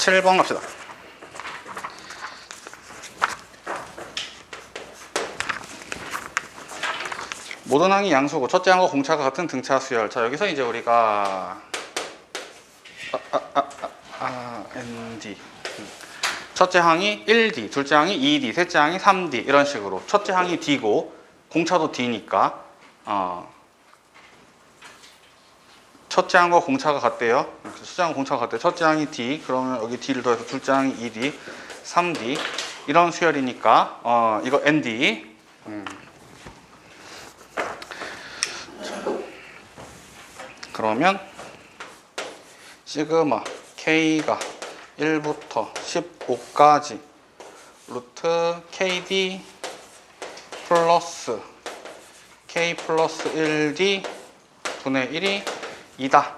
7번 갑시다. 모든 항이 양수고 첫째 항과 공차가 같은 등차 수열. 자, 여기서 이제 우리가 ND 첫째 항이 1D, 둘째 항이 2D, 셋째 항이 3D 이런 식으로 첫째 항이 D고 공차도 D니까 첫째 항과 공차가 같대요. 첫째 항과 공차가 같대요. 첫째 항이 D, 그러면 여기 D를 더해서 둘째 항이 2D, 3D 이런 수열이니까 이거 ND. 그러면 시그마 K가 1부터 15까지 루트 KD 플러스 K 플러스 1D 분의 1이 2다.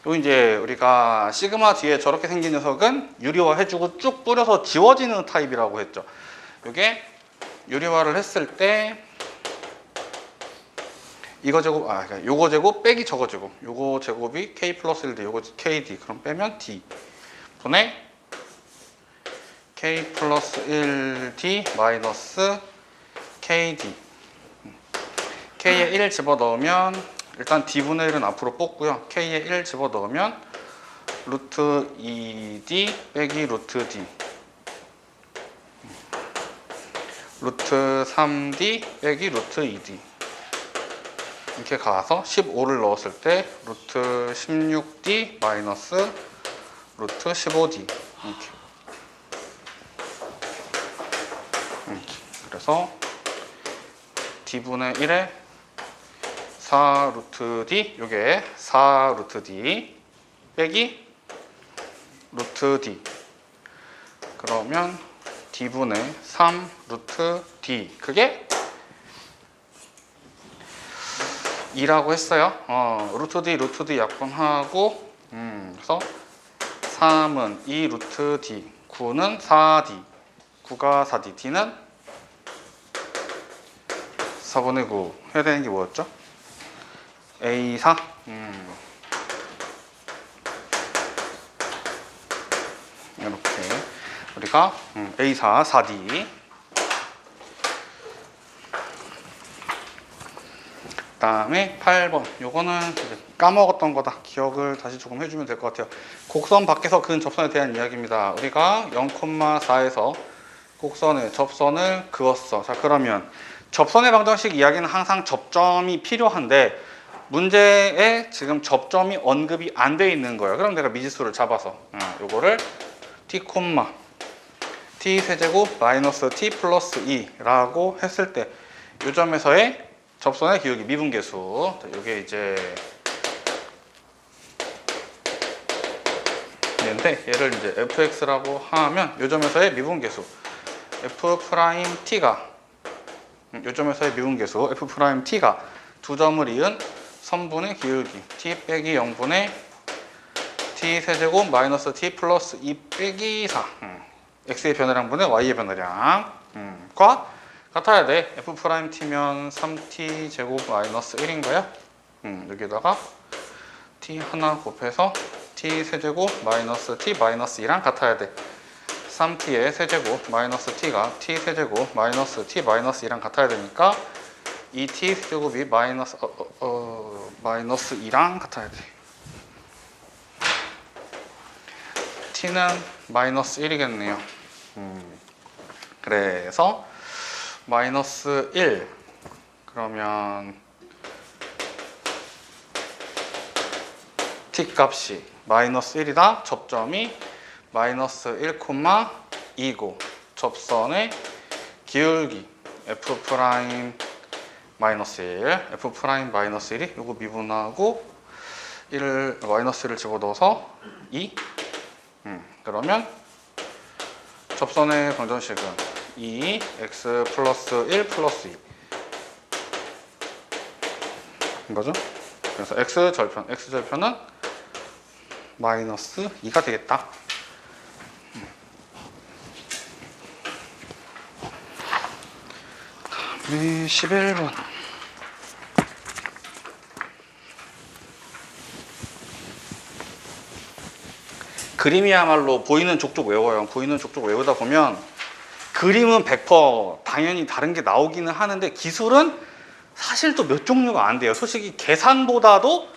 요 이제 우리가 시그마 뒤에 저렇게 생긴 녀석은 유리화 해주고 쭉 뿌려서 지워지는 타입이라고 했죠. 요게 유리화를 했을 때 이거 제곱, 그러니까 요거 제곱 빼기 저거 제곱, 요거 제곱이 K 플러스 1D, 요거 KD, 그럼 빼면 D 분의 K 플러스 1D 마이너스 KD. K에 1 집어넣으면 일단 D분의 1은 앞으로 뽑고요. K에 1 집어넣으면 루트 2D 빼기 루트 D 루트 3D 빼기 루트 2D 이렇게 가서 15를 넣었을 때 루트 16D 마이너스 루트 15D 이렇게. 그래서 D분의 1에 4 루트 D, 요게 4 루트 D 빼기 루트 D, 그러면 D분의 3 루트 D, 그게 2라고 했어요. 루트 D 약분하고 그래서 3은 2 루트 D, 9는 4D, 9가 4D, D는 4분의 9 해야 되는 게 뭐였죠? A4. 이렇게 우리가 A4 4D. 그 다음에 8번, 요거는 까먹었던 거다. 기억을 다시 조금 해주면 될 것 같아요. 곡선 밖에서 근 접선에 대한 이야기입니다. 우리가 0,4에서 곡선에 접선을 그었어. 자, 그러면 접선의 방정식 이야기는 항상 접점이 필요한데 문제에 지금 접점이 언급이 안 돼 있는 거예요. 그럼 내가 미지수를 잡아서 요거를 t, t 세제곱 마이너스 t 플러스 2라고 했을 때 요 점에서의 접선의 기울기 미분계수, 이게 이제 얘인데 얘를 이제 fx라고 하면 요 점에서의 미분계수 f 프라임 t가 요 점에서의 미분계수 f 프라임 t가 두 점을 이은 선분의 기울기 t 빼기 0분의 t 세제곱 마이너스 t 플러스 2 빼기 4 x의 변화량분의 y의 변화량과 같아야 돼. f 프라임 t면 3t 제곱 마이너스 1인가요? 여기다가 t 하나 곱해서 t 세제곱 마이너스 t 마이너스 2랑 같아야 돼. 3t의 세제곱 마이너스 t가 t 세제곱 마이너스 t 마이너스 2랑 같아야 되니까 이 t 세제곱이 마이너스 마이너스 2랑 같아야 돼. t는 마이너스 1이겠네요. 그래서 마이너스 1 그러면 t 값이 마이너스 1이다. 접점이 마이너스 1,2고 접선의 기울기 f 프라임 마이너스 1, f 프라임 마이너스 1이 요거 미분하고 1을 마이너스 1을 집어넣어서 2. 그러면 접선의 방정식은 2 x 플러스 1 플러스 2 이거죠. 그래서 x절편은 마이너스 2가 되겠다. 다음에 11번. 그림이야말로 보이는 족족 외워요. 보이는 족족 외우다 보면 그림은 100% 당연히 다른 게 나오기는 하는데 기술은 사실 또 몇 종류가 안 돼요. 솔직히 계산보다도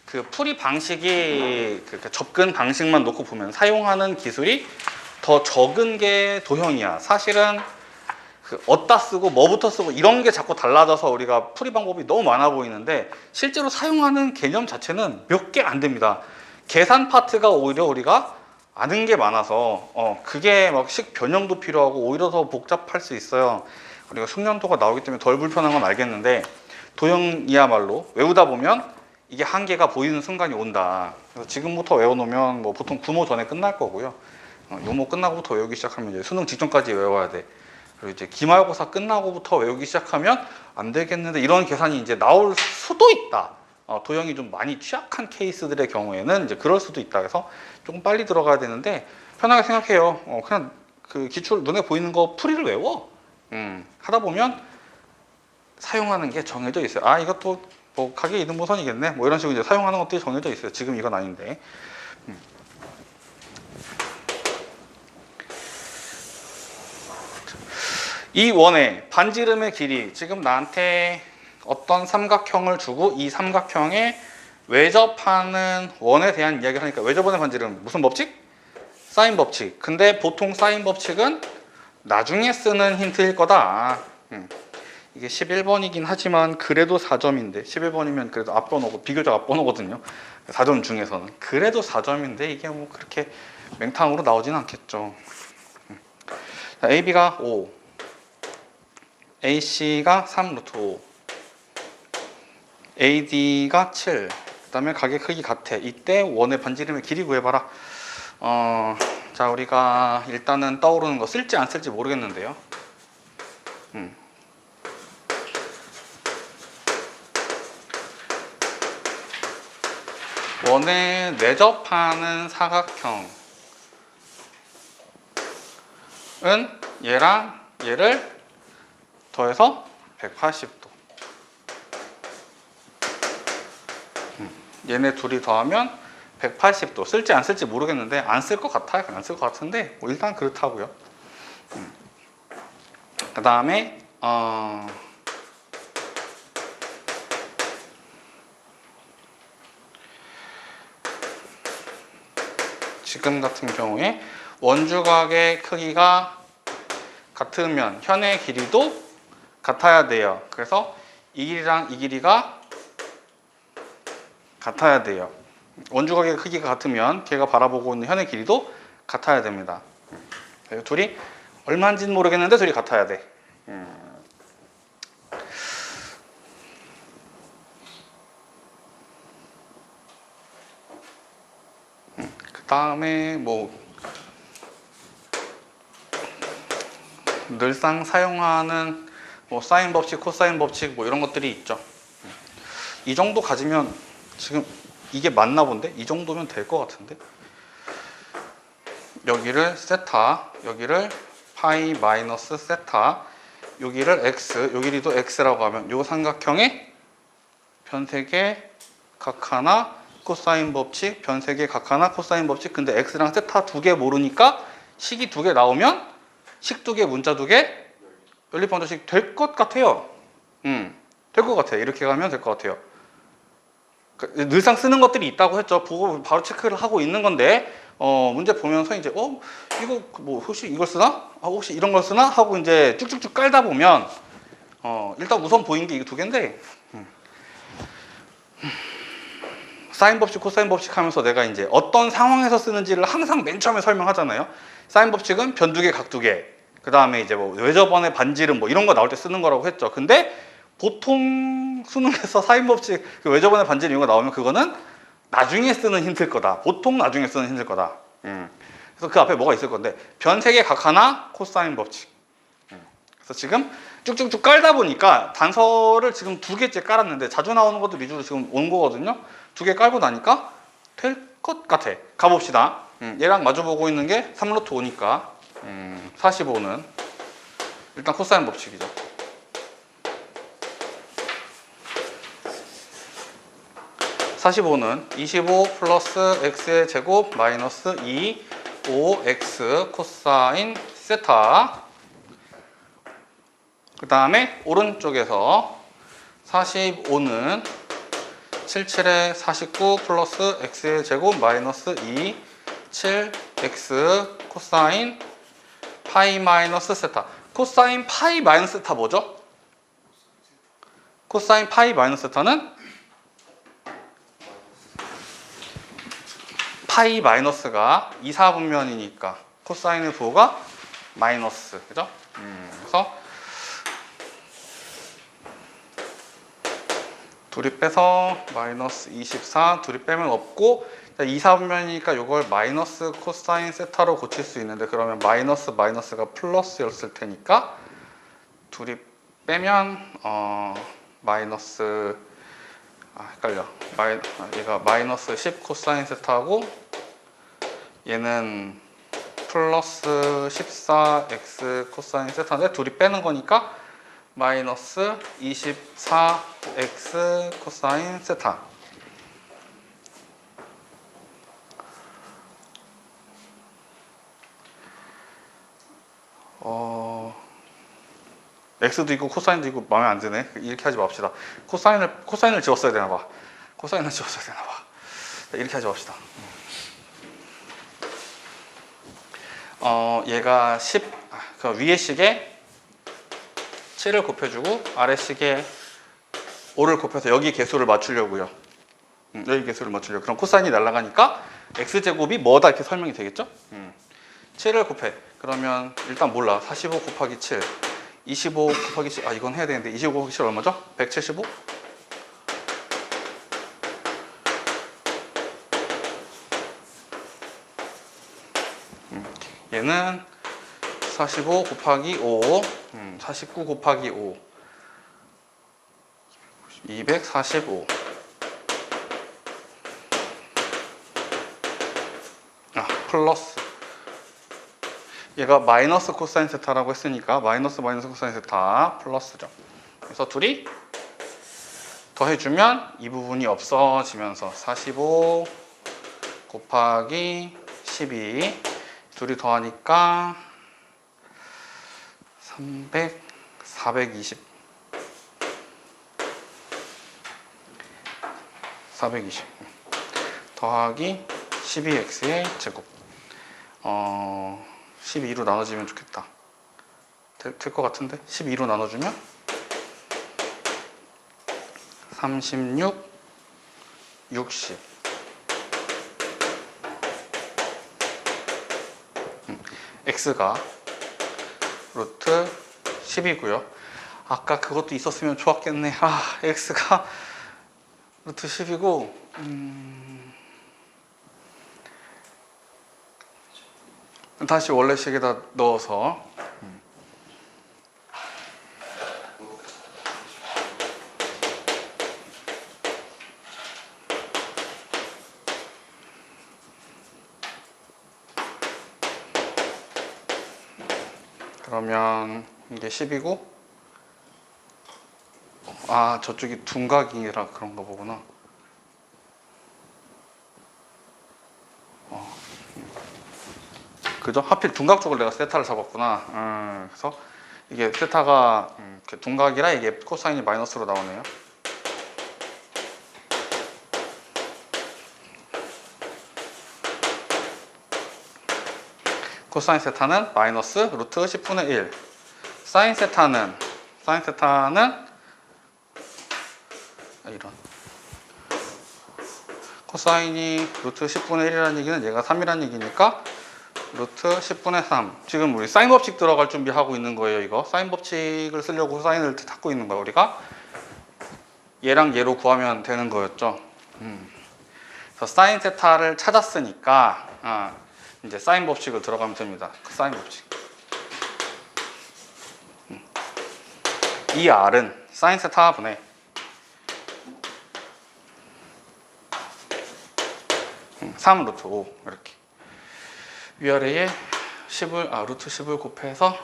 그 풀이 방식이 그 접근 방식만 놓고 보면 사용하는 기술이 더 적은 게 도형이야. 사실은 그 어디다 쓰고 뭐부터 쓰고 이런 게 자꾸 달라져서 우리가 풀이 방법이 너무 많아 보이는데 실제로 사용하는 개념 자체는 몇 개 안 됩니다. 계산 파트가 오히려 우리가 아는 게 많아서 그게 막 식 변형도 필요하고 오히려 더 복잡할 수 있어요. 우리가 숙련도가 나오기 때문에 덜 불편한 건 알겠는데 도형이야말로 외우다 보면 이게 한계가 보이는 순간이 온다. 그래서 지금부터 외워놓으면 뭐 보통 구모 전에 끝날 거고요. 요모 끝나고부터 외우기 시작하면 이제 수능 직전까지 외워야 돼. 그리고 이제 기말고사 끝나고부터 외우기 시작하면 안 되겠는데 이런 계산이 이제 나올 수도 있다. 도형이 좀 많이 취약한 케이스들의 경우에는 이제 그럴 수도 있다. 그래서 조금 빨리 들어가야 되는데 편하게 생각해요. 그냥 그 기출 눈에 보이는 거 풀이를 외워. 하다 보면 사용하는 게 정해져 있어요. 아, 이것도 뭐 가게 이등분선이겠네. 뭐 이런 식으로 이제 사용하는 것들이 정해져 있어요. 지금 이건 아닌데. 이 원의 반지름의 길이, 지금 나한테 어떤 삼각형을 주고 이 삼각형에 외접하는 원에 대한 이야기를 하니까 외접원의 반지름 무슨 법칙? 사인 법칙. 근데 보통 사인 법칙은 나중에 쓰는 힌트일 거다. 이게 11번이긴 하지만 그래도 4점인데 11번이면 그래도 앞번호고 비교적 앞번호거든요. 4점 중에서는 그래도 4점인데 이게 뭐 그렇게 맹탕으로 나오지는 않겠죠. 자, AB가 5, AC가 3 루트 5, AD가 7. 그 다음에 가게 크기 같아. 이때 원의 반지름의 길이 구해봐라. 자, 우리가 일단은 떠오르는 거 쓸지 안 쓸지 모르겠는데요. 원에 내접하는 사각형은 얘랑 얘를 더해서 180도. 얘네 둘이 더하면 180도. 쓸지 안 쓸지 모르겠는데 안 쓸 것 같아요. 안 쓸 것 같은데 뭐 일단 그렇다고요. 그 다음에 지금 같은 경우에 원주각의 크기가 같으면 현의 길이도 같아야 돼요. 그래서 이 길이랑 이 길이가 같아야 돼요. 원주각의 크기가 같으면 걔가 바라보고 있는 현의 길이도 같아야 됩니다. 둘이 얼마인지는 모르겠는데 둘이 같아야 돼. 그 다음에 뭐 늘상 사용하는 뭐 사인 법칙, 코사인 법칙 뭐 이런 것들이 있죠. 이 정도 가지면 지금 이게 맞나 본데? 이 정도면 될 것 같은데? 여기를 세타, 여기를 파이 마이너스 세타, 여기를 x, 요 길이도 x라고 하면 요 삼각형의 변색의 각 하나 코사인 법칙, 변색의 각 하나 코사인 법칙. 근데 x랑 세타 두 개 모르니까 식이 두 개 나오면 식 두 개, 문자 두 개, 연립방정식 될 것 같아요. 될 것 같아요. 이렇게 가면 될 것 같아요. 늘상 쓰는 것들이 있다고 했죠. 보고 바로 체크를 하고 있는 건데 문제 보면서 이제 이거 뭐 혹시 이걸 쓰나? 혹시 이런 걸 쓰나? 하고 이제 쭉쭉쭉 깔다 보면 일단 우선 보인 게 이 두 개인데 사인 법칙, 코사인 법칙 하면서 내가 이제 어떤 상황에서 쓰는지를 항상 맨 처음에 설명하잖아요. 사인 법칙은 변 두 개, 각 두 개. 그 다음에 이제 뭐 외접원의 반지름 뭐 이런 거 나올 때 쓰는 거라고 했죠. 근데 보통 수능에서 사인 법칙, 그 외접원의 반지름 이런 거 나오면 그거는 나중에 쓰는 힌트일 거다. 보통 나중에 쓰는 힌트일 거다. 그래서 그 앞에 뭐가 있을 건데 변색의 각 하나 코사인 법칙. 그래서 지금 쭉쭉쭉 깔다 보니까 단서를 지금 두 개째 깔았는데 자주 나오는 것도 위주로 지금 온 거거든요. 두 개 깔고 나니까 될 것 같아. 가봅시다. 얘랑 마주보고 있는 게 3루트 5니까 45는 일단 코사인 법칙이죠. 45는 25 플러스 x의 제곱 마이너스 2 5x 코사인 세타. 그 다음에 오른쪽에서 45는 77에 49 플러스 x의 제곱 마이너스 2 7x 코사인 파이 마이너스 세타. 코사인 파이 마이너스 세타 뭐죠? 코사인 파이 마이너스 세타는 파이 마이너스가 2, 4분면이니까 코사인의 부호가 마이너스, 그죠? 그래서 둘이 빼서 마이너스 24, 둘이 빼면 없고 2, 4분면이니까 이걸 마이너스 코사인 세타로 고칠 수 있는데 그러면 마이너스 마이너스가 플러스였을 테니까 둘이 빼면 마이너스 헷갈려. 얘가 마이너스 10 코사인 세타고 얘는 플러스 14 x 코사인 세타인데 둘이 빼는 거니까 마이너스 24 x 코사인 세타. x도 있고 코사인도 있고 마음에 안 드네. 이렇게 하지 맙시다. 코사인을 지웠어야 되나 봐. 코사인을 지웠어야 되나 봐. 이렇게 하지 맙시다. 얘가 10, 그 위에 식에 7을 곱해주고 아래 식에 5를 곱해서 여기 개수를 맞추려고요. 여기 개수를 맞추려고. 그럼 코사인이 날아가니까 x제곱이 뭐다 이렇게 설명이 되겠죠? 7을 곱해. 그러면 일단 몰라. 45 곱하기 7. 25 곱하기 7. 이건 해야 되는데 25 곱하기 7 얼마죠? 175? 얘는 45 곱하기 5, 49 곱하기 5, 245. 플러스. 얘가 마이너스 코사인 세타라고 했으니까 마이너스 코사인 세타 플러스죠. 그래서 둘이 더해주면 이 부분이 없어지면서 45 곱하기 12 둘이 더하니까 420 더하기 12x의 제곱 12로 나눠지면 좋겠다. 될 것 같은데 12로 나눠주면 36 60 x가 루트 10이고요. 아까 그것도 있었으면 좋았겠네. x가 루트 10이고 다시 원래 식에다 넣어서 그러면 이게 10이고 저쪽이 둔각이라 그런가 보구나. 그죠? 하필 둔각 쪽을 내가 세타를 잡았구나. 그래서 이게 세타가 둔각이라 이게 코사인이 마이너스로 나오네요. 코사인 세타는 마이너스 루트 10분의 1. 사인 세타는 이런 코사인이 루트 10분의 1이라는 얘기는 얘가 3이라는 얘기니까 루트 10분의 3. 지금 우리 사인 법칙 들어갈 준비하고 있는 거예요. 이거 사인 법칙을 쓰려고 사인을 찾고 있는 거야. 우리가 얘랑 얘로 구하면 되는 거였죠. 그래서 사인 세타를 찾았으니까 이제 사인 법칙을 들어가면 됩니다. 그 사인 법칙. 이 R은 사인 세타 분의 (3) 루트 5 이렇게 위아래에 10을 루트 10을 곱해서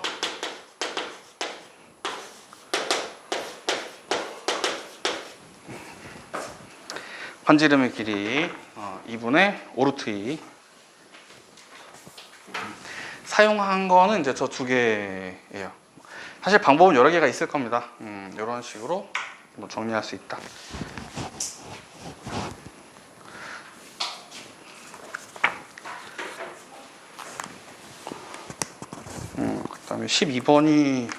반지름의 길이 2분의 5루트 2. 사용한 거는 이제 저 두 개예요. 사실 방법은 여러 개가 있을 겁니다. 이런 식으로 뭐 정리할 수 있다. 그다음에 12번이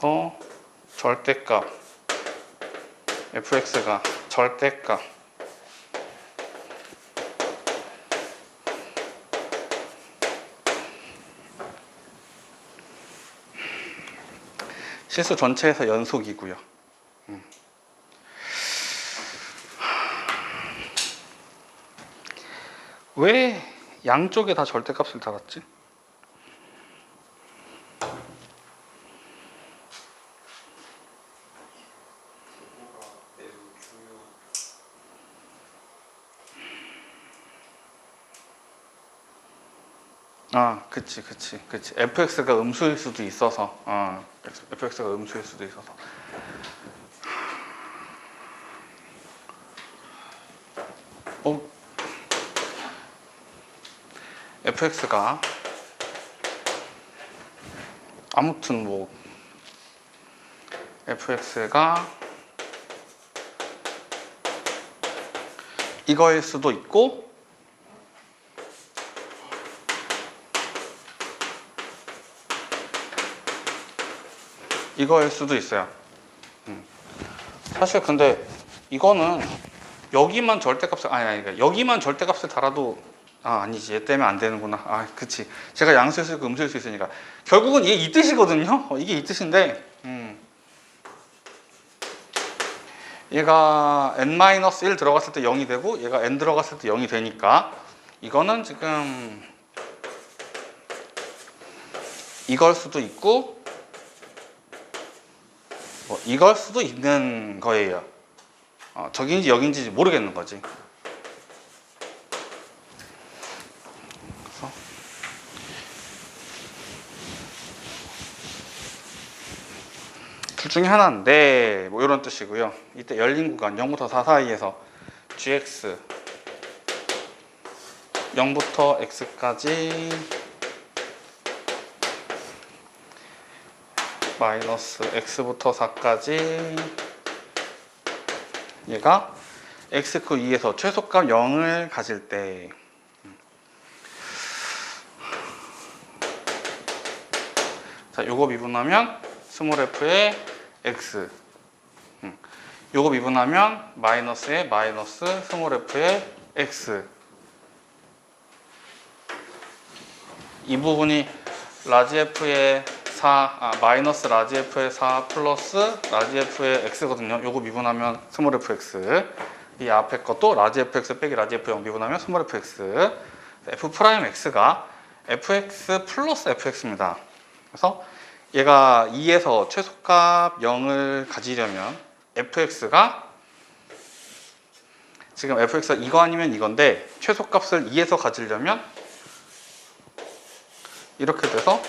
그래서 절대값 fx가 절대값 실수 전체에서 연속이고요. 왜 양쪽에 다 절대값을 달았지? 그치. fx가 음수일 수도 있어서, fx가 음수일 수도 있어서. fx가 아무튼 뭐 fx가 이거일 수도 있고 이거일 수도 있어요. 사실 근데 이거는 여기만 절대값을 그러니까 여기만 절대값을 달아도 아니지, 얘 때문에 안 되는구나. 그치, 제가 양수일 수 있고 음수일 수 있으니까 결국은 이게 이 뜻이거든요. 이게 이 뜻인데 얘가 n-1 들어갔을 때 0이 되고 얘가 n 들어갔을 때 0이 되니까 이거는 지금 이걸 수도 있고 이걸 수도 있는 거예요. 저긴지 여긴지 모르겠는 거지. 그래서 둘 중에 하나인데 뭐 이런 뜻이고요. 이때 열린 구간 0부터 4 사이에서 gx 0부터 x까지 마이너스 x부터 4까지 얘가 x크 2에서 최소값 0을 가질 때 자, 요거 미분하면 스몰 f의 x 요거 미분하면 마이너스의 마이너스 스몰 f의 x 이 부분이 라지 f의 4, 마이너스 라지 f의 4 플러스 라지 f의 x거든요. 요거 미분하면 스몰 fx 이 앞에 것도 라지 fx 빼기 라지 f0 미분하면 스몰 fx f 프라임 x가 fx 플러스 fx입니다. 그래서 얘가 2에서 최소값 0을 가지려면 fx가 지금 fx가 이거 아니면 이건데 최소값을 2에서 가지려면 이렇게 돼서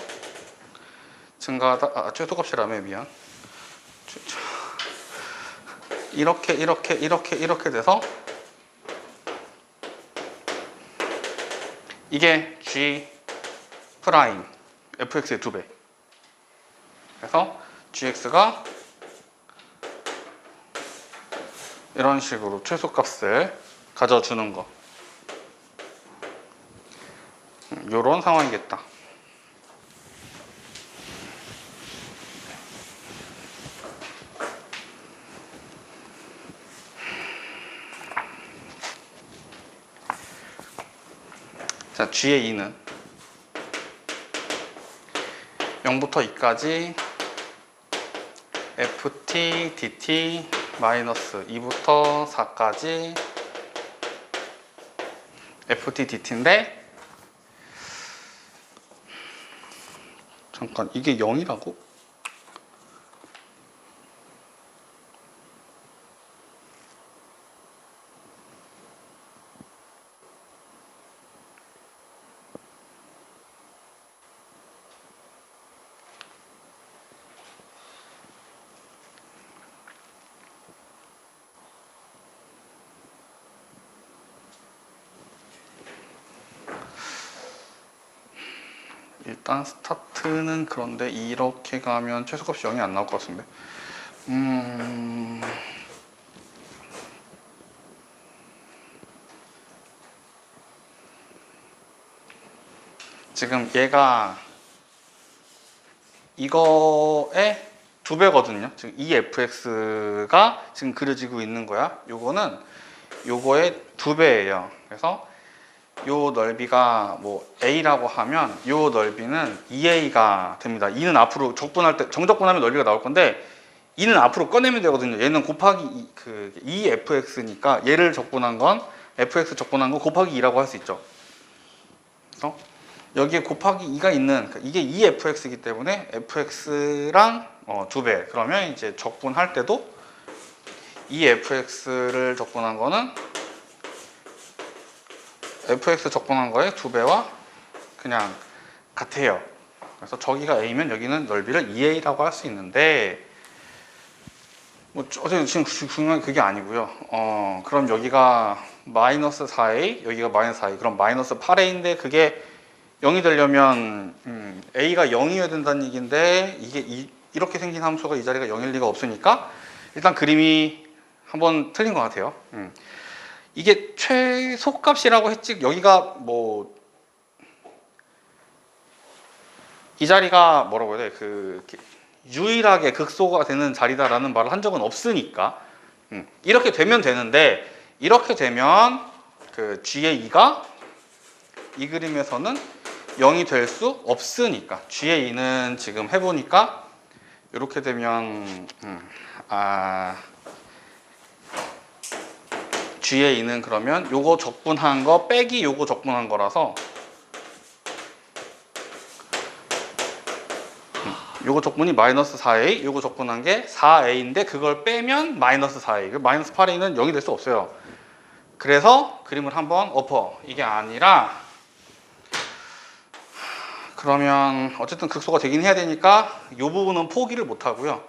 증가하다 최소값이라며 미안 이렇게 돼서 이게 g 프라임 fx의 2배 그래서 gx가 이런 식으로 최소값을 가져주는 거 요런 상황이겠다. 자, g의 2는 0부터 2까지 ft dt 마이너스 2부터 4까지 ft dt인데 잠깐 이게 0이라고? 일단 스타트는 그런데 이렇게 가면 최소값이 0이 안 나올 것 같은데. 지금 얘가 이거의 2배거든요. 지금 이 fx가 지금 그려지고 있는 거야. 요거는 요거의 2배예요. 그래서 요 넓이가 뭐 a라고 하면 요 넓이는 2a가 됩니다. 2는 앞으로 적분할 때 정적분하면 넓이가 나올 건데 2는 앞으로 꺼내면 되거든요. 얘는 곱하기 2fx니까 얘를 적분한 건 fx 적분한 거 곱하기 2라고 할 수 있죠. 그래서 여기에 곱하기 2가 있는, 이게 2fx이기 때문에 fx랑 2배. 그러면 이제 적분할 때도 2fx를 적분한 거는 fx 적분한 거에 2배와 그냥 같아요. 그래서 저기가 a면 여기는 넓이를 2a라고 할 수 있는데, 뭐 어쨌든 지금 중요한 그게 아니고요. 그럼 여기가 마이너스 4a, 여기가 마이너스 4a, 그럼 마이너스 8a인데 그게 0이 되려면 a가 0이어야 된다는 얘기인데, 이게 이렇게 생긴 함수가 이 자리가 0일 리가 없으니까 일단 그림이 한번 틀린 것 같아요. 이게 최소값이라고 했지, 여기가 뭐 이 자리가 뭐라고 해야 돼, 유일하게 극소가 되는 자리다라는 말을 한 적은 없으니까 이렇게 되면 되는데, 이렇게 되면 그 g의 2가 이 그림에서는 0이 될 수 없으니까, g의 2는 지금 해보니까 이렇게 되면 g의 2는 그러면 요거 적분한 거 빼기 요거 적분한 거라서 요거 적분이 마이너스 4a, 요거 적분한 게 4a인데 그걸 빼면 마이너스 4a, 마이너스 8a는 0이 될 수 없어요. 그래서 그림을 한번 엎어. 이게 아니라 그러면 어쨌든 극소가 되긴 해야 되니까 이 부분은 포기를 못 하고요.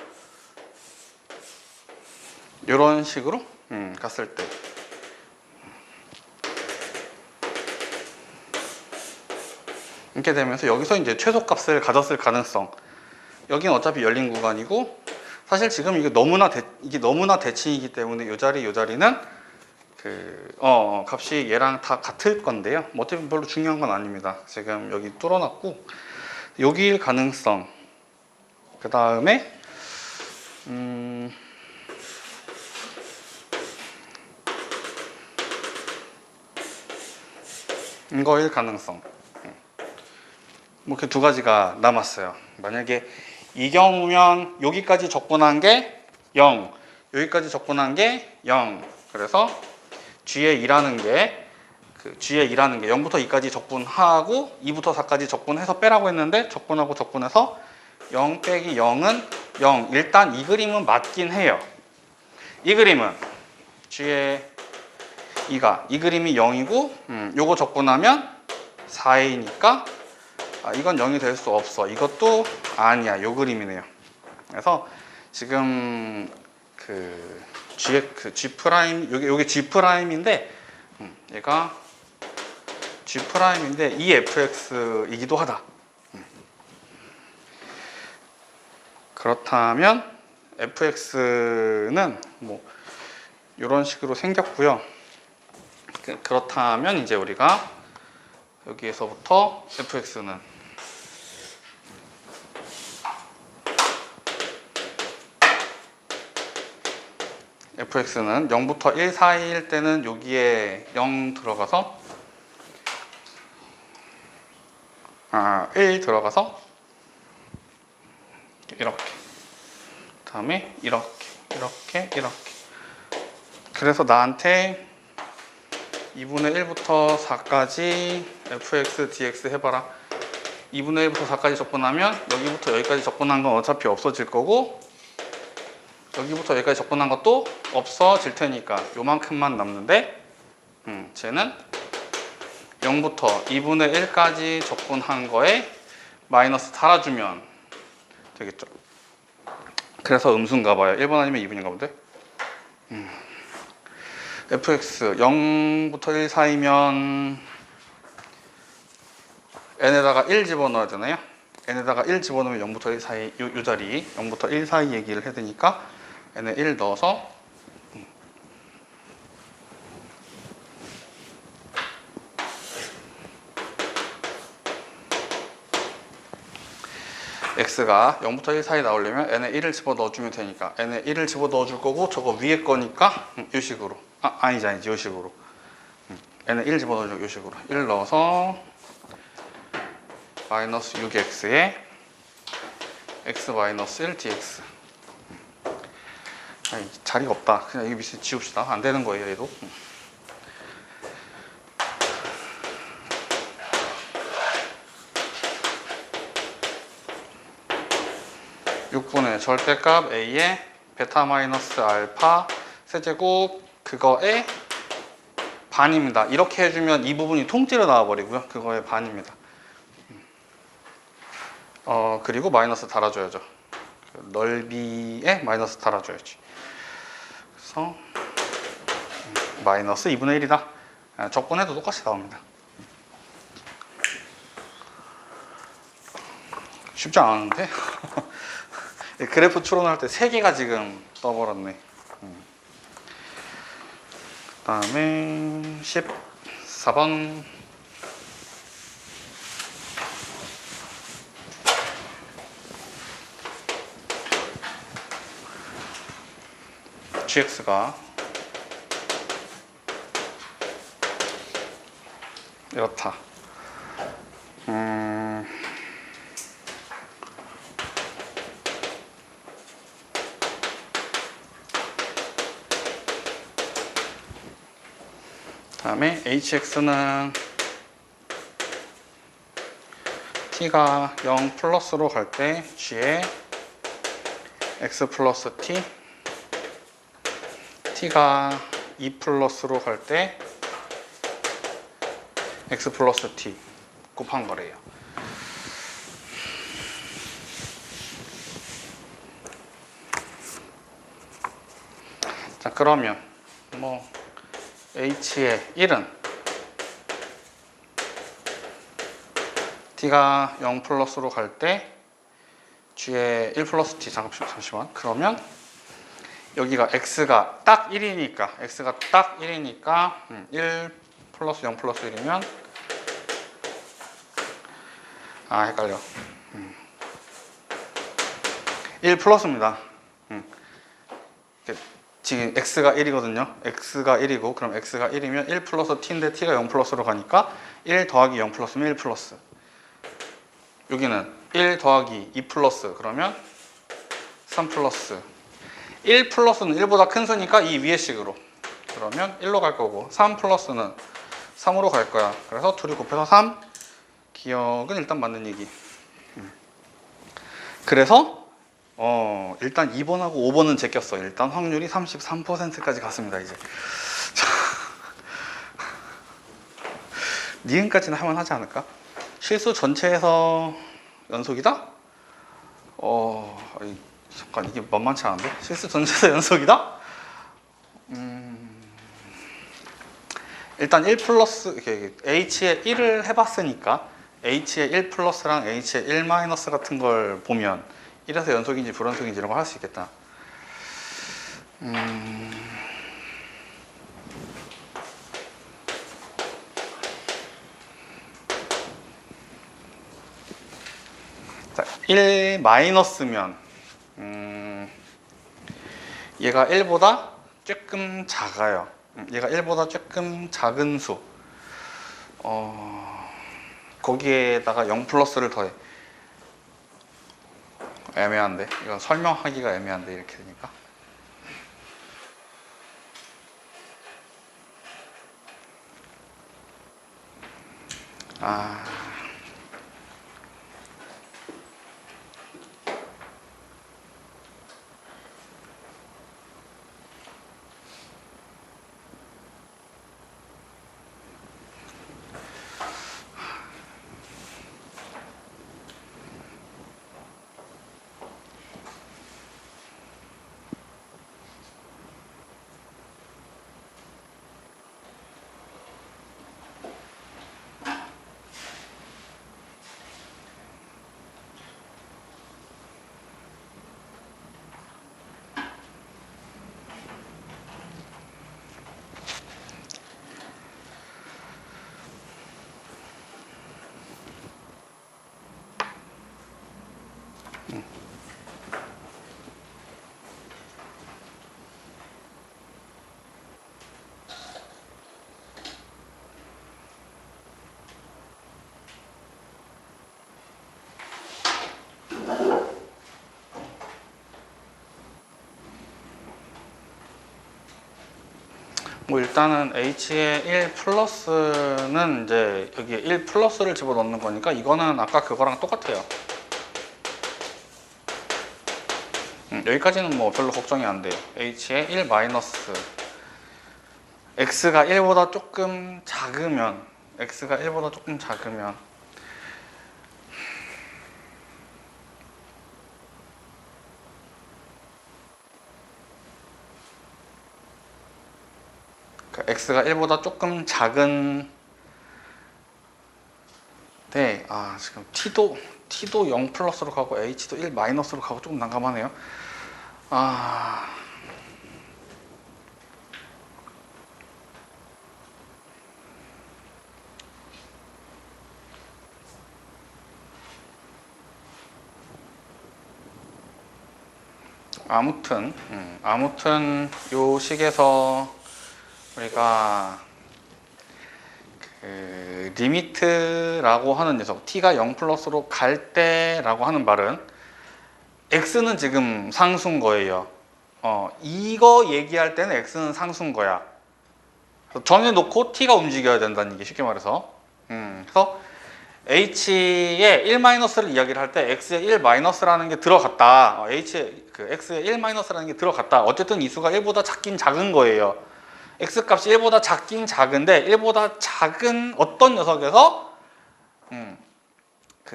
이런 식으로 갔을 때 이렇게 되면서 여기서 이제 최소값을 가졌을 가능성, 여기는 어차피 열린 구간이고, 사실 지금 이게 너무나 대칭이기 때문에 이 자리는 값이 얘랑 다 같을 건데요. 뭐 어차피 별로 중요한 건 아닙니다. 지금 여기 뚫어놨고, 여기일 가능성, 그 다음에 이거일 가능성, 뭐 이렇게 두 가지가 남았어요. 만약에 이 경우면 여기까지 적분한 게 0, 여기까지 적분한 게 0. 그래서 g의 2라는 게 g의 2라는 게 0부터 2까지 적분하고 2부터 4까지 적분해서 빼라고 했는데, 적분하고 적분해서 0 빼기 0은 0. 일단 이 그림은 맞긴 해요. 이 그림은 g의 2가 이 그림이 0이고 요거 적분하면 4a니까 이건 0이 될 수 없어. 이것도 아니야. 요 그림이네요. 그래서 지금 G 프라임, 요게 G 프라임인데, 얘가 G 프라임인데 이 fx이기도 하다. 그렇다면 fx는 뭐 이런 식으로 생겼고요. 그렇다면 이제 우리가 여기에서부터 fx는 fx는 0부터 1 사이일 때는 여기에 0 들어가서 1 들어가서 이렇게, 다음에 이렇게 그래서 나한테 2분의 1부터 4까지 fx dx 해봐라. 2분의 1부터 4까지 적분하면 여기부터 여기까지 적분한 건 어차피 없어질 거고, 여기부터 여기까지 적분한 것도 없어질 테니까 요만큼만 남는데, 쟤는 0부터 2분의 1까지 적분한 거에 마이너스 달아주면 되겠죠. 그래서 음수인가 봐요. 1번 아니면 2분인가 본데. fx 0부터 1 사이면 n에다가 1 집어넣어야 되나요? n에다가 1 집어넣으면 0부터 1 사이 요 자리 0부터 1 사이 얘기를 해야 되니까 n에 1 넣어서 x가 0부터 1 사이 나오려면 n에 1을 집어넣어주면 되니까 n에 1을 집어넣어줄 거고 저거 위에 거니까 이 식으로 아니지 이 식으로 n에 1 집어넣어주고 이 식으로 1 넣어서 마이너스 6x에 x 마이너스 1 dx 자리가 없다. 그냥 여기 밑에 지웁시다. 안 되는 거예요 얘도. 6분의 절대값 a의 베타 마이너스 알파 세제곱 그거의 반입니다. 이렇게 해주면 이 부분이 통째로 나와버리고요. 그거의 반입니다. 그리고 마이너스 달아줘야죠. 넓이에 마이너스 달아줘야지. 그래서 마이너스 2분의 1이다. 적분해도 똑같이 나옵니다. 쉽지 않았는데? 그래프 추론할 때 3개가 지금 떠버렸네. 그 다음에 14번 gx가 이렇다. 다음에 hx는 t가 0 플러스로 갈 때 g에 x 플러스 t t가 2 플러스로 갈 때 x 플러스 t 곱한 거래요. 자, 그러면 h의 1은 t가 0 플러스로 갈 때 g의 1 플러스 t 잠시만. 그러면 여기가 x가 딱 1이니까 1 플러스 0 플러스 1이면 헷갈려. 1 플러스입니다. 지금 x가 1이거든요. x가 1이고 그럼 x가 1이면 1 플러스 t인데 t가 0 플러스로 가니까 1 더하기 0 플러스면 1 플러스. 여기는 1 더하기 2 플러스 그러면 3 플러스. 1 플러스는 1보다 큰 수니까 이 위의 식으로. 그러면 1로 갈 거고 3 플러스는 3으로 갈 거야. 그래서 둘이 곱해서 3. 기억은 일단 맞는 얘기. 그래서 일단 2번하고 5번은 제꼈어. 일단 확률이 33%까지 갔습니다. 이제 니은까지는 할만하지 않을까? 실수 전체에서 연속이다? 잠깐 이게 만만치 않은데? 실수 전체에서 연속이다? 일단 1 플러스 h의 1을 해봤으니까 h의 1 플러스랑 h의 1 마이너스 같은 걸 보면 1에서 연속인지 불연속인지 이런 거 할 수 있겠다. 자, 1 마이너스면 얘가 1보다 조금 작아요. 얘가 1보다 조금 작은 수. 거기에다가 0 플러스를 더해. 애매한데? 이건 설명하기가 애매한데 이렇게 되니까. 뭐 일단은 h의 1 플러스는 이제 여기에 1 플러스를 집어넣는 거니까 이거는 아까 그거랑 똑같아요. 여기까지는 뭐 별로 걱정이 안 돼요. h의 1 마이너스 x가 1보다 조금 작으면 x가 1보다 조금 작으면 x가 1보다 조금 작은 데 지금 t도 0 플러스로 가고 h도 1 마이너스로 가고 조금 난감하네요. 아무튼 요 식에서 우리가 그 리미트라고 하는 녀석 t가 0 플러스로 갈 때라고 하는 말은 x는 지금 상수인 거예요. 이거 얘기할 때는 x는 상수인 거야. 정해놓고 t가 움직여야 된다는 얘기, 쉽게 말해서. 그래서 h의 1-를 이야기를 할 때 x의 1-라는 게 들어갔다. x의 1-라는 게 들어갔다. 어쨌든 이 수가 1보다 작긴 작은 거예요. x 값이 1보다 작긴 작은데 1보다 작은 어떤 녀석에서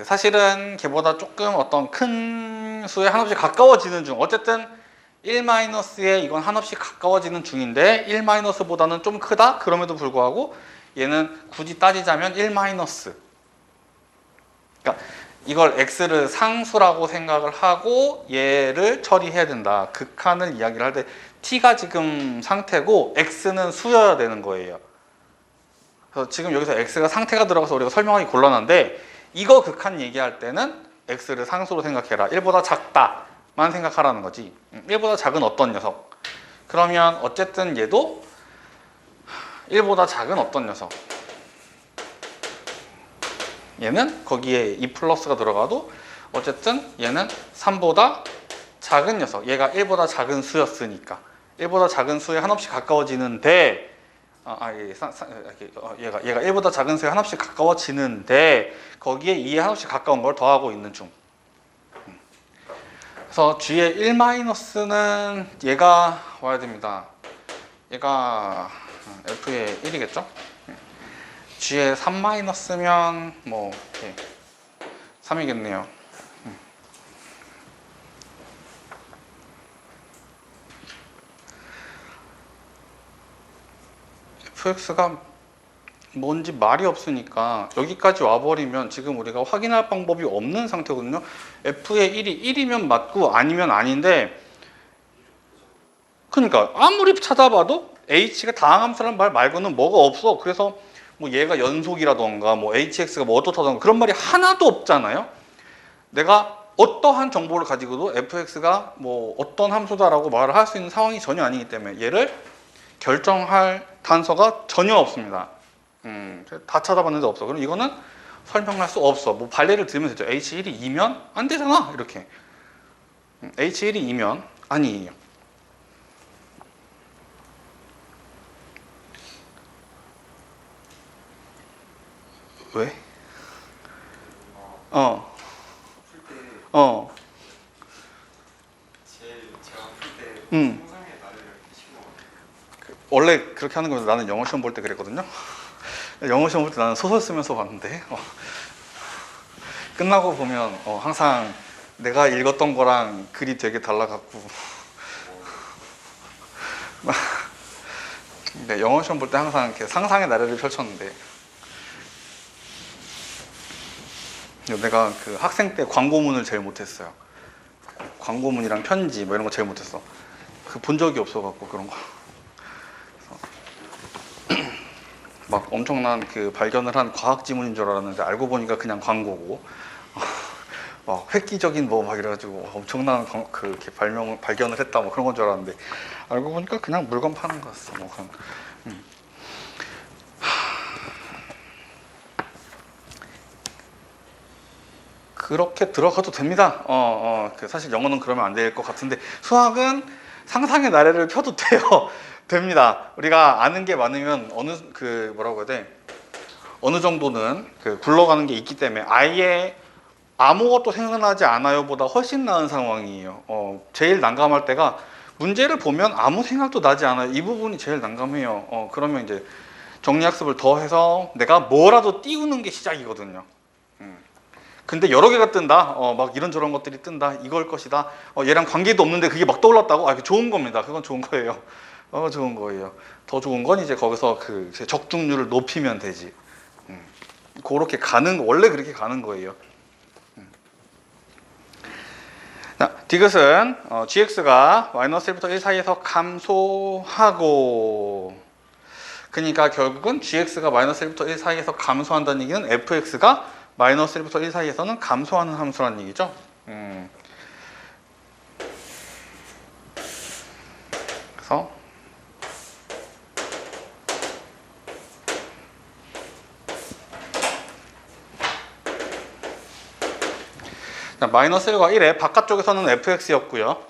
사실은 걔보다 조금 어떤 큰 수에 한없이 가까워지는 중, 어쨌든 1-에 이건 한없이 가까워지는 중인데 1-보다는 좀 크다? 그럼에도 불구하고 얘는 굳이 따지자면 1-. 그러니까 이걸 x를 상수라고 생각을 하고 얘를 처리해야 된다. 극한을 이야기를 할 때 t가 지금 상태고 x는 수여야 되는 거예요. 그래서 지금 여기서 x가 상태가 들어가서 우리가 설명하기 곤란한데, 이거 극한 얘기할 때는 x를 상수로 생각해라. 1보다 작다만 생각하라는 거지. 1보다 작은 어떤 녀석. 그러면 어쨌든 얘도 1보다 작은 어떤 녀석. 얘는 거기에 2 플러스가 들어가도 어쨌든 얘는 3보다 작은 녀석. 얘가 1보다 작은 수였으니까 1보다 작은 수에 한없이 가까워지는데 얘가 1보다 작은 수에 한없이 가까워지는데 거기에 2에 한없이 가까운 걸 더하고 있는 중. 그래서 g의 1-는 얘가 와야 됩니다. 얘가 f의 1이겠죠? g의 3-면 뭐 3이겠네요. fx가 뭔지 말이 없으니까 여기까지 와버리면 지금 우리가 확인할 방법이 없는 상태거든요. f의 1이 1이면 맞고 아니면 아닌데, 그러니까 아무리 찾아봐도 h가 다항함수라는 말 말고는 뭐가 없어. 그래서 뭐 얘가 연속이라던가 뭐 hx가 뭐 어떻다던가 그런 말이 하나도 없잖아요. 내가 어떠한 정보를 가지고도 fx가 뭐 어떤 함수다라고 말을 할 수 있는 상황이 전혀 아니기 때문에 얘를 결정할 단서가 전혀 없습니다. 다 찾아봤는데 없어. 그럼 이거는 설명할 수 없어. 뭐 발레를 들으면 되죠. h1이 2면 안 되잖아. 이렇게. h1이 2면 아니에요. 왜? 원래 그렇게 하는 거면 나는 영어 시험 볼 때 그랬거든요. 영어 시험 볼 때 나는 소설 쓰면서 봤는데 끝나고 보면 항상 내가 읽었던 거랑 글이 되게 달라갖고 네, 영어 시험 볼 때 항상 이렇게 상상의 나래를 펼쳤는데, 내가 그 학생 때 광고문을 제일 못했어요. 광고문이랑 편지 뭐 이런 거 제일 못했어. 그 본 적이 없어갖고 그런 거. 막 엄청난 그 발견을 한 과학 지문인 줄 알았는데 알고 보니까 그냥 광고고, 막 획기적인 뭐 막 이래가지고 엄청난 이렇게 발견을 했다 뭐 그런 건 줄 알았는데 알고 보니까 그냥 물건 파는 거였어. 뭐 그런. 그렇게 들어가도 됩니다. 사실 영어는 그러면 안 될 것 같은데 수학은 상상의 나래를 펴도 돼요. 됩니다. 우리가 아는 게 많으면 어느 그 뭐라고 해야 돼? 어느 정도는 그 굴러가는 게 있기 때문에 아예 아무것도 생각나지 않아요 보다 훨씬 나은 상황이에요. 제일 난감할 때가 문제를 보면 아무 생각도 나지 않아요. 이 부분이 제일 난감해요. 그러면 이제 정리학습을 더 해서 내가 뭐라도 띄우는 게 시작이거든요. 근데 여러 개가 뜬다. 막 이런저런 것들이 뜬다. 이걸 것이다. 얘랑 관계도 없는데 그게 막 떠올랐다고. 아, 좋은 겁니다. 그건 좋은 거예요. 좋은 거예요. 더 좋은 건 이제 거기서 그 적중률을 높이면 되지. 그렇게 가는 원래 그렇게 가는 거예요. 자, 디귿은 gx가 마이너스 1부터 1 사이에서 감소하고, 그러니까 결국은 gx가 마이너스 1부터 1 사이에서 감소한다는 얘기는 fx가 마이너스 1부터 1 사이에서는 감소하는 함수라는 얘기죠. 그래서 마이너스 1과 1의 바깥쪽에서는 fx였고요.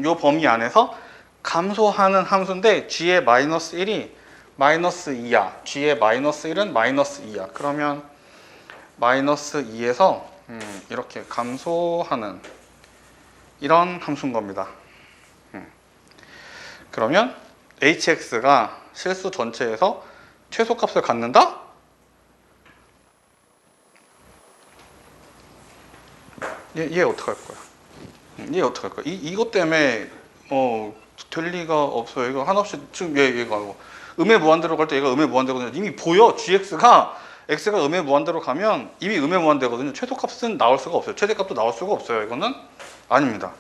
요 범위 안에서 감소하는 함수인데 g의 마이너스 1이 마이너스 2야. g의 마이너스 1은 마이너스 2야. 그러면 마이너스 2에서 이렇게 감소하는 이런 함수인 겁니다. 그러면 hx가 실수 전체에서 최소값을 갖는다? 얘 어떻게 할 거야? 얘 어떻게 할 거야? 이것 때문에 될 리가 없어요. 이거 한없이 지금 얘가 음의 무한대로 갈 때 얘가 음의 무한대거든요. 이미 보여. gx가 x가 음의 무한대로 가면 이미 음의 무한대거든요. 최소값은 나올 수가 없어요. 최대값도 나올 수가 없어요. 이거는 아닙니다.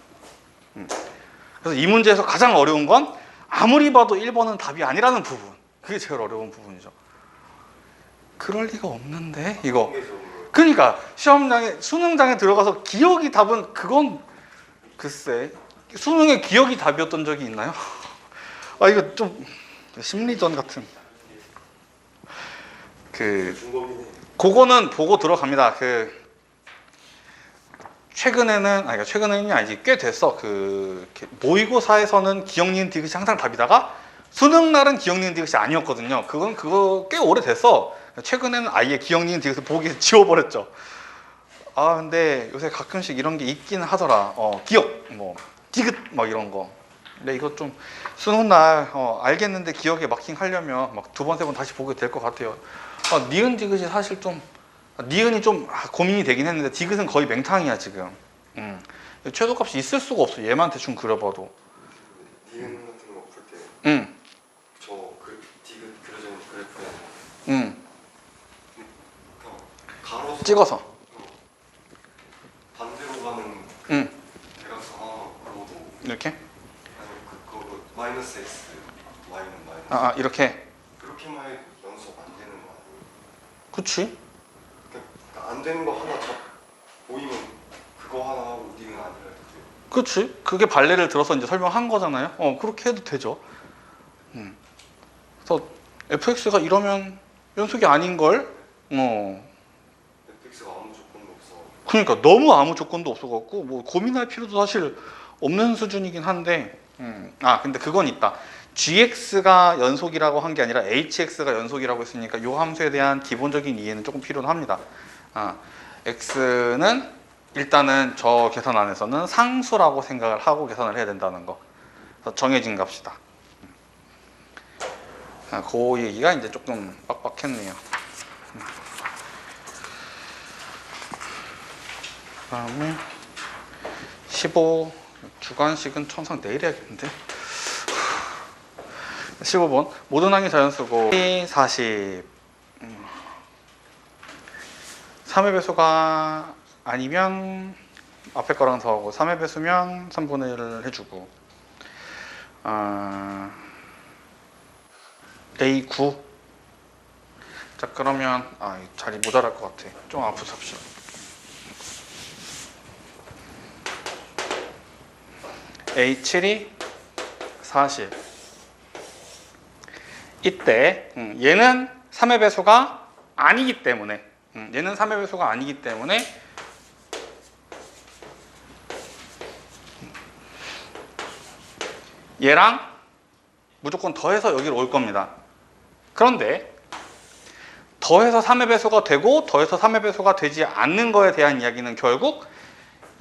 그래서 이 문제에서 가장 어려운 건 아무리 봐도 1번은 답이 아니라는 부분. 그게 제일 어려운 부분이죠. 그럴 리가 없는데 이거. 그러니까 시험장에 수능장에 들어가서 기억이 답은 그건 글쎄 수능에 기억이 답이었던 적이 있나요? 아 이거 좀 심리전 같은 그거는 보고 들어갑니다. 최근에는 아니지 꽤 됐어. 모의고사에서는 기억 니은 디귿이 항상 답이다가 수능 날은 기억 니은 디귿이 아니었거든요. 그거 꽤 오래됐어. 최근에는 아예 기억 니은 디귿을 보기 지워버렸죠. 아 근데 요새 가끔씩 이런 게 있긴 하더라. 기억 디귿 막 이런 거. 근데 이거 좀 수능 날 알겠는데 기억에 마킹하려면 막 두 번 세 번 다시 보게 될 것 같아요. 니은 디귿이 사실 좀 니은이 좀 고민이 되긴 했는데 디귿은 거의 맹탕이야 지금. 최소값이 있을 수가 없어. 얘만 대충 그려봐도. 니은 같은 거 풀 때. 저 디귿 그려져 있는 그래프에. 가로서. 찍어서. 반대로 가는. 대각선 하나로도. 이렇게. 아니 그거 마이너스 x, y는 마이너스. 이렇게. 그렇게만 해도 연속 안 되는 거 아니에요? 그치? 그러니까 안 되는 거 하나 보이면 그거 하나 하고 니은 아니라 돼요. 그치? 그게 발레를 들어서 이제 설명한 거잖아요. 그렇게 해도 되죠. 그래서 fx가 이러면 연속이 아닌 걸. fx가 아무 조건도 없어. 그러니까 너무 아무 조건도 없어갖고 뭐 고민할 필요도 사실 없는 수준이긴 한데. 근데 그건 있다. gx가 연속이라고 한 게 아니라 hx가 연속이라고 했으니까 이 함수에 대한 기본적인 이해는 조금 필요는 합니다. x는 일단은 저 계산 안에서는 상수라고 생각을 하고 계산을 해야 된다는 거. 그래서 정해진 값이다. 그 얘기가 이제 조금 빡빡했네요. 그다음에 15 주관식은 천상 내일 해야겠는데. 15번 모든 항이 자연수고 40 3의 배수가 아니면 앞에 거랑 더하고 3의 배수면 3분의 1을 해주고 A 9. 자 그러면 자리 모자랄 것 같아. 좀 앞으로 삽시다. A 7이 40. 이때 얘는 3의 배수가 아니기 때문에 얘는 3의 배수가 아니기 때문에 얘랑 무조건 더해서 여기로 올 겁니다. 그런데 더해서 3의 배수가 되고 더해서 3의 배수가 되지 않는 거에 대한 이야기는 결국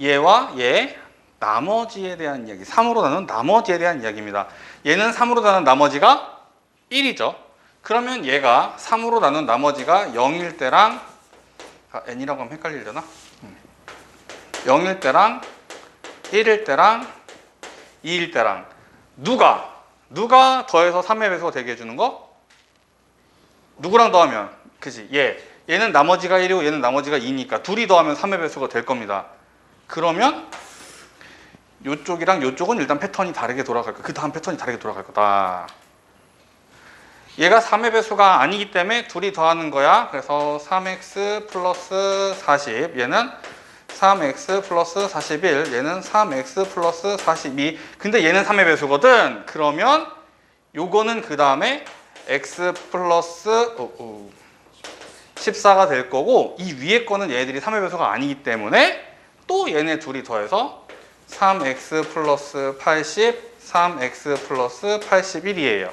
얘와 얘 나머지에 대한 이야기, 3으로 나눈 나머지에 대한 이야기입니다. 얘는 3으로 나눈 나머지가 1이죠. 그러면 얘가 3으로 나눈 나머지가 0일 때랑 n이라고 하면 헷갈리려나? 0일 때랑 1일 때랑 2일 때랑 누가 더해서 3의 배수가 되게 해주는 거? 누구랑 더하면? 그지? 얘는 나머지가 1이고 얘는 나머지가 2니까 둘이 더하면 3의 배수가 될 겁니다. 그러면 요쪽이랑 요쪽은 일단 패턴이 다르게 돌아갈 거야. 그 다음 패턴이 다르게 돌아갈 거다. 얘가 3의 배수가 아니기 때문에 둘이 더하는 거야. 그래서 3x 플러스 40, 얘는 3x 플러스 41, 얘는 3x 플러스 42. 근데 얘는 3의 배수거든. 그러면 요거는 그 다음에 x 플러스 14가 될 거고, 이 위에 거는 얘네들이 3의 배수가 아니기 때문에 또 얘네 둘이 더해서 3x 플러스 80, 3x 플러스 81이에요.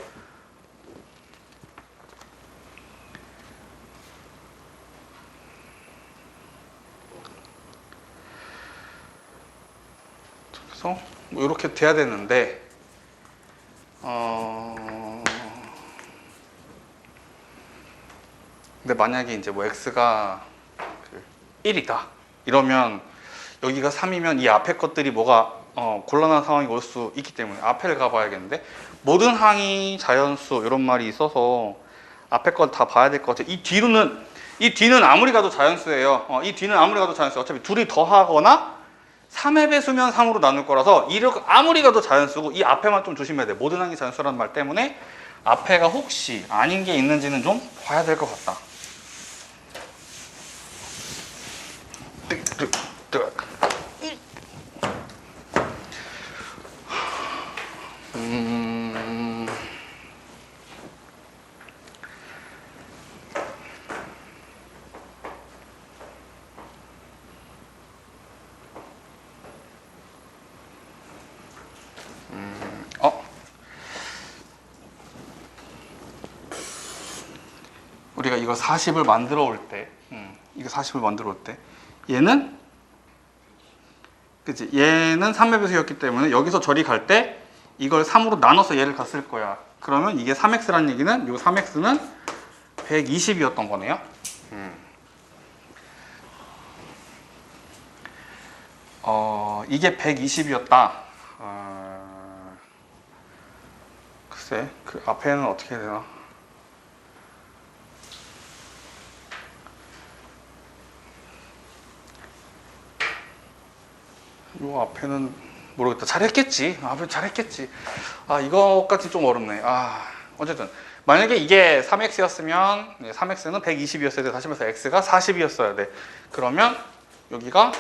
그래서 뭐 이렇게 돼야 되는데 근데 만약에 이제 뭐 x가 1이다 이러면 여기가 3이면 이 앞에 것들이 뭐가 곤란한 상황이 올 수 있기 때문에 앞에를 가봐야겠는데, 모든 항이 자연수 이런 말이 있어서 앞에 것 다 봐야 될 것 같아요. 이 뒤는 아무리 가도 자연수예요. 이 뒤는 아무리 가도 자연수. 어차피 둘이 더하거나 3의 배수면 3으로 나눌 거라서 이렇게 아무리 가도 자연수고, 이 앞에만 좀 조심해야 돼. 모든 항이 자연수라는 말 때문에 앞에가 혹시 아닌 게 있는지는 좀 봐야 될 것 같다. 우리가 이거 40을 만들어 올 때, 얘는, 그치? 얘는 3의 배수였기 때문에 여기서 저리 갈 때 이걸 3으로 나눠서 얘를 갔을 거야. 그러면 이게 3x라는 얘기는 이 3x는 120이었던 거네요. 이게 120이었다. 글쎄, 그 앞에는 어떻게 해야 되나? 요 앞에는 모르겠다. 잘했겠지. 앞에 잘했겠지. 이거까지 좀 어렵네. 어쨌든 만약에 이게 3x였으면 3x는 120이었어야 돼. 다시 말해서 x가 40이었어야 돼. 그러면 여기가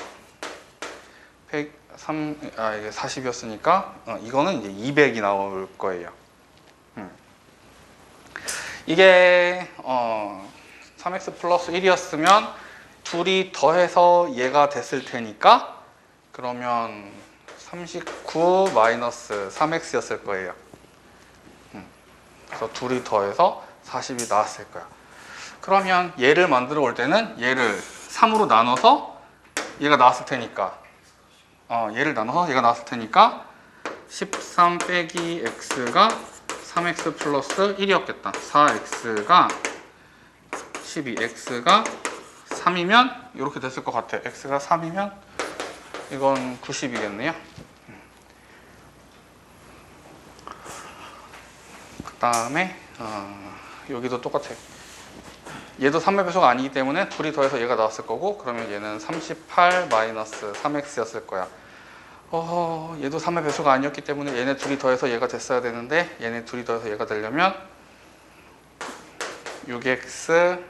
이게 40이었으니까 이거는 이제 200이 나올 거예요. 이게 3x 플러스 1이었으면 둘이 더해서 얘가 됐을 테니까, 그러면 39 마이너스 3x였을 거예요. 그래서 둘이 더해서 40이 나왔을 거야. 그러면 얘를 만들어 올 때는 얘를 3으로 나눠서 얘가 나왔을 테니까, 얘를 나눠서 얘가 나왔을 테니까 13 빼기 x가 3x 플러스 1이었겠다. 4x가 12x가 3이면 이렇게 됐을 것 같아. x가 3이면 이건 90이겠네요. 그 다음에 여기도 똑같아. 얘도 3의 배수가 아니기 때문에 둘이 더해서 얘가 나왔을 거고, 그러면 얘는 38 마이너스 3x였을 거야. 얘도 3의 배수가 아니었기 때문에 얘네 둘이 더해서 얘가 됐어야 되는데, 얘네 둘이 더해서 얘가 되려면 6x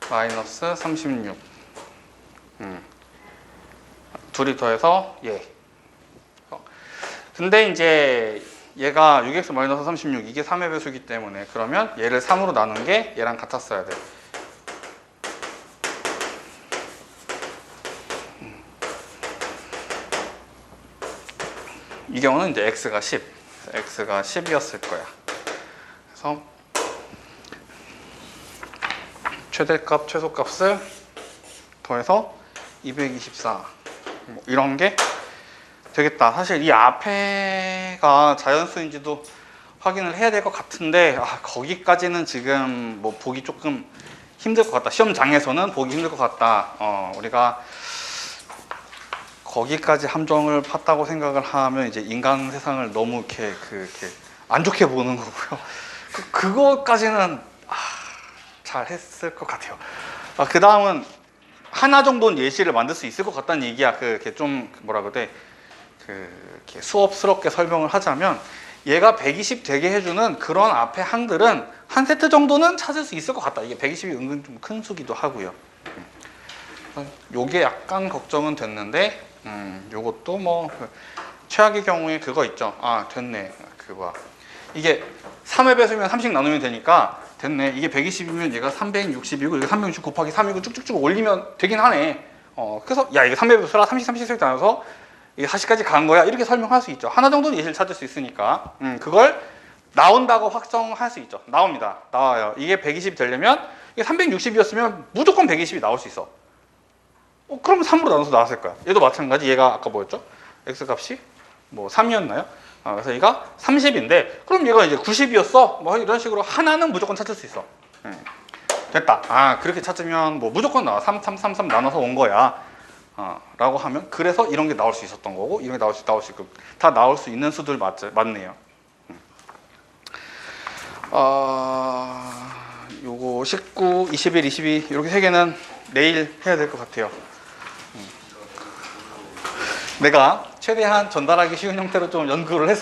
마이너스 36 둘이 더해서 얘. 근데 이제 얘가 6x 마이너스 36 이게 3의 배수이기 때문에, 그러면 얘를 3으로 나눈 게 얘랑 같았어야 돼. 이 경우는 이제 x가 10. x가 10이었을 거야. 그래서 최대값, 최소값을 더해서 224 뭐 이런 게 되겠다. 사실 이 앞에가 자연수인지도 확인을 해야 될 것 같은데 거기까지는 지금 뭐 보기 조금 힘들 것 같다. 시험장에서는 보기 힘들 것 같다. 우리가 거기까지 함정을 팠다고 생각을 하면 이제 인간 세상을 너무 이렇게 안 좋게 보는 거고요. 그거까지는 잘 했을 것 같아요. 그 다음은 하나 정도는 예시를 만들 수 있을 것 같다는 얘기야. 그게 좀 뭐라 그래? 이렇게 수업스럽게 설명을 하자면 얘가 120 되게 해주는 그런 앞에 항들은 한 세트 정도는 찾을 수 있을 것 같다. 이게 120이 은근 좀 큰 수기도 하고요. 요게 약간 걱정은 됐는데 요것도 뭐 최악의 경우에 그거 있죠. 됐네. 그거 이게 3의 배수면 3씩 나누면 되니까 됐네. 이게 120이면 얘가 360이고 이게 360 곱하기 3이고 쭉쭉쭉 올리면 되긴 하네. 그래서 야 이게 3의 배수라 30씩 나눠서 이게 40까지 간 거야. 이렇게 설명할 수 있죠. 하나 정도는 예시를 찾을 수 있으니까 그걸 나온다고 확정할 수 있죠. 나와요. 이게 120이 되려면 이게 360이었으면 무조건 120이 나올 수 있어. 그럼 3으로 나눠서 나왔을 거야. 얘도 마찬가지. 얘가 아까 뭐였죠? x값이 뭐 3이었나요? 그래서 얘가 30인데 그럼 얘가 이제 90이었어. 뭐 이런 식으로 하나는 무조건 찾을 수 있어. 됐다. 그렇게 찾으면 뭐 무조건 나와. 3 나눠서 온 거야. 라고 하면 그래서 이런 게 나올 수 있었던 거고 이런 게 나올 수 있고 다 나올 수 있는 수들 맞네요. 요거 19, 21, 22 이렇게 세 개는 내일 해야 될 것 같아요. 내가 최대한 전달하기 쉬운 형태로 좀 연구를 해서